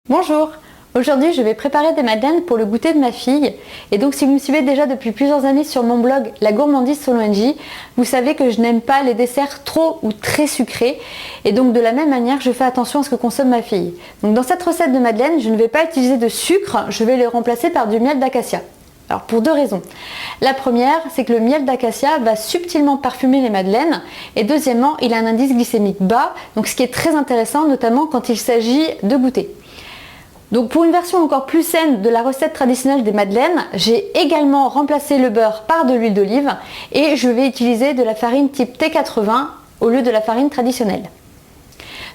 Bonjour, aujourd'hui je vais préparer des madeleines pour le goûter de ma fille. Et donc si vous me suivez déjà depuis plusieurs années sur mon blog La Gourmandise selon Angie, vous savez que je n'aime pas les desserts trop ou très sucrés. Et donc de la même manière je fais attention à ce que consomme ma fille. Donc dans cette recette de madeleine, je ne vais pas utiliser de sucre, je vais le remplacer par du miel d'acacia. Alors pour deux raisons. La première, c'est que le miel d'acacia va subtilement parfumer les madeleines et deuxièmement, il a un indice glycémique bas, donc ce qui est très intéressant notamment quand il s'agit de goûter. Donc pour une version encore plus saine de la recette traditionnelle des madeleines, j'ai également remplacé le beurre par de l'huile d'olive et je vais utiliser de la farine type T80 au lieu de la farine traditionnelle.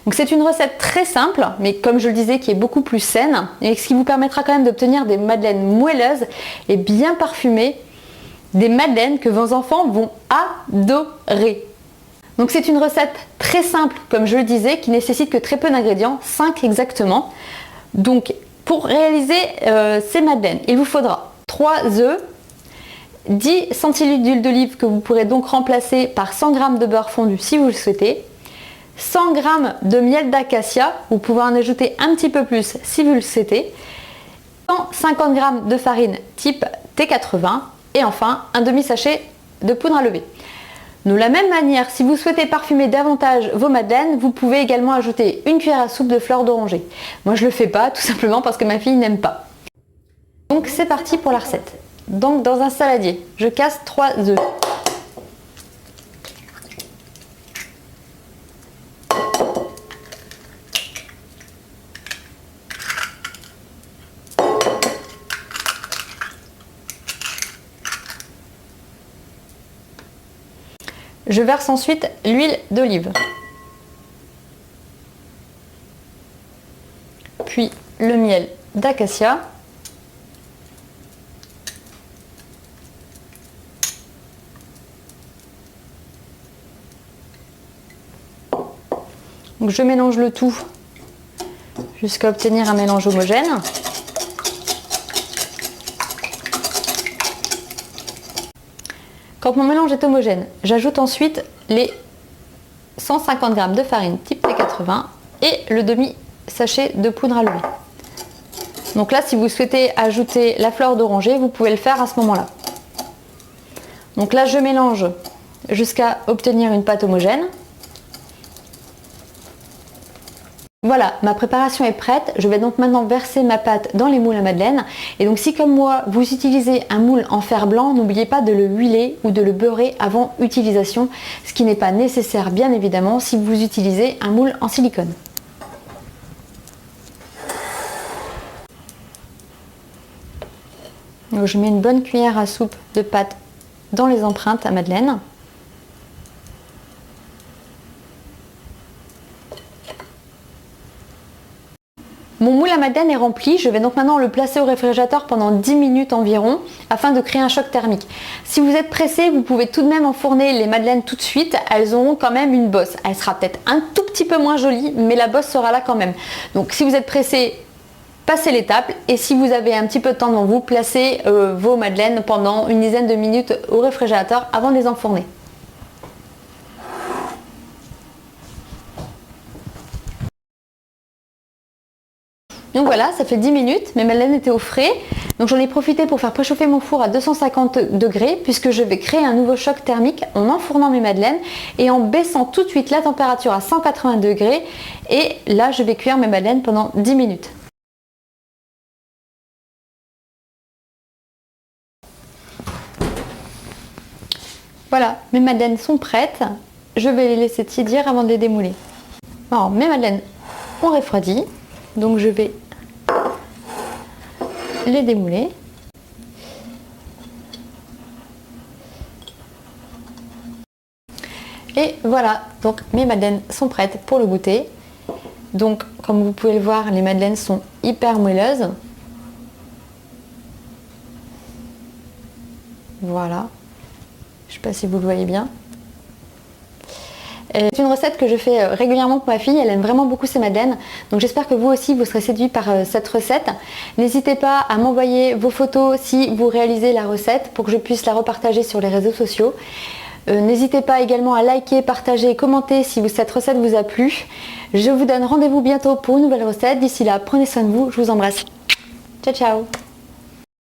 Donc c'est une recette très simple, mais comme je le disais, qui est beaucoup plus saine et ce qui vous permettra quand même d'obtenir des madeleines moelleuses et bien parfumées, des madeleines que vos enfants vont adorer. Donc c'est une recette très simple, comme je le disais, qui nécessite que très peu d'ingrédients, 5 exactement. Donc pour réaliser ces madeleines, il vous faudra 3 œufs, 10 centilitres d'huile d'olive que vous pourrez donc remplacer par 100 g de beurre fondu si vous le souhaitez, 100 g de miel d'acacia, vous pouvez en ajouter un petit peu plus si vous le souhaitez, 150 g de farine type T80 et enfin un demi-sachet de poudre à lever. De la même manière, si vous souhaitez parfumer davantage vos madeleines, vous pouvez également ajouter une cuillère à soupe de fleurs d'oranger. Moi je ne le fais pas, tout simplement parce que ma fille n'aime pas. Donc c'est parti pour la recette. Donc dans un saladier, je casse 3 œufs. Je verse ensuite l'huile d'olive, puis le miel d'acacia, donc je mélange le tout jusqu'à obtenir un mélange homogène. Quand mon mélange est homogène, j'ajoute ensuite les 150 g de farine type T80 et le demi-sachet de poudre à lever. Donc là, si vous souhaitez ajouter la fleur d'oranger, vous pouvez le faire à ce moment-là. Donc là, je mélange jusqu'à obtenir une pâte homogène. Voilà, ma préparation est prête. Je vais donc maintenant verser ma pâte dans les moules à madeleine. Et donc si comme moi, vous utilisez un moule en fer blanc, n'oubliez pas de le huiler ou de le beurrer avant utilisation, ce qui n'est pas nécessaire bien évidemment si vous utilisez un moule en silicone. Donc je mets une bonne cuillère à soupe de pâte dans les empreintes à madeleine. Mon moule à madeleine est rempli, je vais donc maintenant le placer au réfrigérateur pendant 10 minutes environ afin de créer un choc thermique. Si vous êtes pressé, vous pouvez tout de même enfourner les madeleines tout de suite, elles auront quand même une bosse. Elle sera peut-être un tout petit peu moins jolie, mais la bosse sera là quand même. Donc si vous êtes pressé, passez l'étape et si vous avez un petit peu de temps devant vous, placez vos madeleines pendant une dizaine de minutes au réfrigérateur avant de les enfourner. Donc voilà, ça fait 10 minutes, mes madeleines étaient au frais, donc j'en ai profité pour faire préchauffer mon four à 250 degrés puisque je vais créer un nouveau choc thermique en enfournant mes madeleines et en baissant tout de suite la température à 180 degrés et là je vais cuire mes madeleines pendant 10 minutes. Voilà, mes madeleines sont prêtes, je vais les laisser tiédir avant de les démouler. Alors mes madeleines ont refroidi, donc je vais les démouler. Et voilà, donc mes madeleines sont prêtes pour le goûter. Donc comme vous pouvez le voir, les madeleines sont hyper moelleuses. Voilà, je ne sais pas si vous le voyez bien. C'est une recette que je fais régulièrement pour ma fille, elle aime vraiment beaucoup ces madeleines, donc j'espère que vous aussi vous serez séduits par cette recette. N'hésitez pas à m'envoyer vos photos si vous réalisez la recette pour que je puisse la repartager sur les réseaux sociaux. N'hésitez pas également à liker, partager et commenter si cette recette vous a plu. Je vous donne rendez-vous bientôt pour une nouvelle recette. D'ici là, prenez soin de vous, je vous embrasse. Ciao ciao.